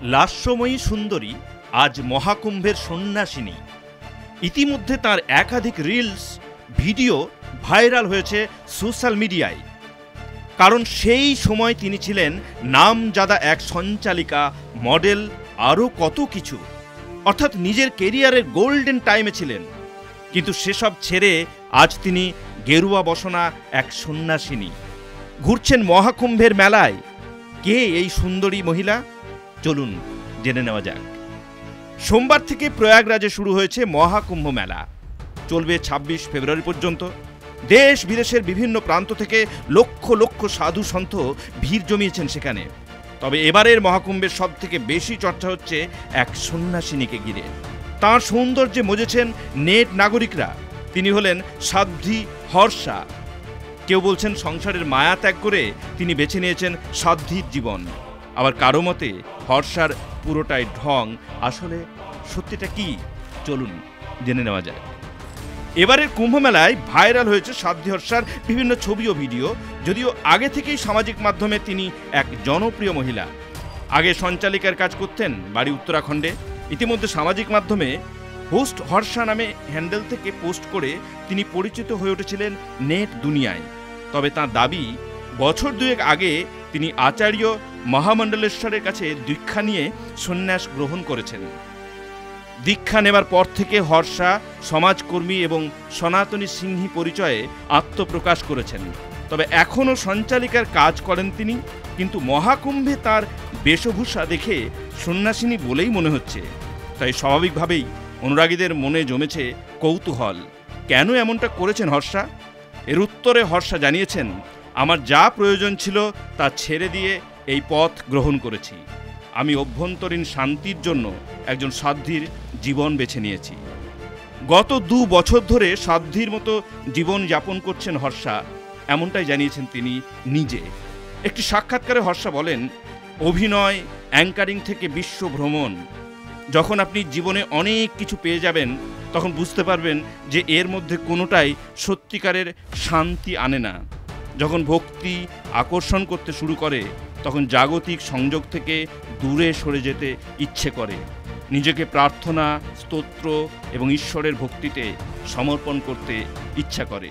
লাস্যময়ী সুন্দরী আজ মহাকুম্ভের সন্ন্যাসিনী। ইতিমধ্যে তার একাধিক রিলস ভিডিও ভাইরাল হয়েছে সোশ্যাল মিডিয়ায়। কারণ সেই সময় তিনি ছিলেন নামজাদা এক সঞ্চালিকা, মডেল, আরও কত কিছু, অর্থাৎ নিজের কেরিয়ারের গোল্ডেন টাইমে ছিলেন। কিন্তু সেসব ছেড়ে আজ তিনি গেরুয়া বসনা এক সন্ন্যাসিনী, ঘুরছেন মহাকুম্ভের মেলায়। কে এই সুন্দরী মহিলা? চলুন জেনে নেওয়া যাক। সোমবার থেকে প্রয়াগরাজে শুরু হয়েছে মহাকুম্ভ মেলা, চলবে ২৬ ফেব্রুয়ারি পর্যন্ত। দেশ বিদেশের বিভিন্ন প্রান্ত থেকে লক্ষ লক্ষ সাধু সন্ত ভিড় জমিয়েছেন সেখানে। তবে এবারের মহাকুম্ভের সব থেকে বেশি চর্চা হচ্ছে এক সন্ন্যাসিনীকে ঘিরে। তাঁর সৌন্দর্যে মজেছেন নেট নাগরিকরা। তিনি হলেন সাধ্বী হর্ষা। কেউ বলছেন সংসারের মায়া ত্যাগ করে তিনি বেছে নিয়েছেন সাধ্বীর জীবন। আবার কারো মতে হর্ষার পুরোটাই ঢং। আসলে সত্যিটা কি? চলুন জেনে নেওয়া যায়। এবারের কুম্ভ মেলায় ভাইরাল হয়েছে সাধ্বী হর্ষার বিভিন্ন ছবি ও ভিডিও। যদিও আগে থেকেই সামাজিক মাধ্যমে তিনি এক জনপ্রিয় মহিলা। আগে সঞ্চালিকার কাজ করতেন বাড়ি উত্তরাখণ্ডে। ইতিমধ্যে সামাজিক মাধ্যমে হোস্ট হর্ষা নামে হ্যান্ডেল থেকে পোস্ট করে তিনি পরিচিত হয়ে উঠেছিলেন নেট দুনিয়ায়। তবে তাঁর দাবি, বছর দুয়েক আগে তিনি আচার্য মহামণ্ডলেশ্বরের কাছে দীক্ষা নিয়ে সন্ন্যাস গ্রহণ করেছেন। দীক্ষা নেবার পর থেকে হর্ষা সমাজকর্মী এবং সনাতনী সিংহী পরিচয়ে আত্মপ্রকাশ করেছেন। তবে এখনও সঞ্চালিকার কাজ করেন তিনি, কিন্তু মহাকুম্ভে তার বেশভূষা দেখে সন্ন্যাসিনী বলেই মনে হচ্ছে। তাই স্বাভাবিকভাবেই অনুরাগীদের মনে জমেছে কৌতূহল, কেন এমনটা করেছেন হর্ষা? এর উত্তরে হর্ষা জানিয়েছেন, আমার যা প্রয়োজন ছিল তা ছেড়ে দিয়ে এই পথ গ্রহণ করেছি। আমি অভ্যন্তরীণ শান্তির জন্য একজন সাধ্বীর জীবন বেছে নিয়েছি। গত ২ বছর ধরে সাধ্বীর মতো জীবন যাপন করছেন হর্ষা, এমনটাই জানিয়েছেন তিনি নিজে। একটি সাক্ষাৎকারে হর্ষা বলেন, অভিনয়, অ্যাঙ্কারিং থেকে বিশ্ব ভ্রমণ, যখন আপনি জীবনে অনেক কিছু পেয়ে যাবেন তখন বুঝতে পারবেন যে এর মধ্যে কোনোটাই সত্যিকারের শান্তি আনে না। যখন ভক্তি আকর্ষণ করতে শুরু করে তখন জাগতিক সংযোগ থেকে দূরে সরে যেতে ইচ্ছে করে, নিজেকে প্রার্থনা, স্তোত্র এবং ঈশ্বরের ভক্তিতে সমর্পণ করতে ইচ্ছা করে।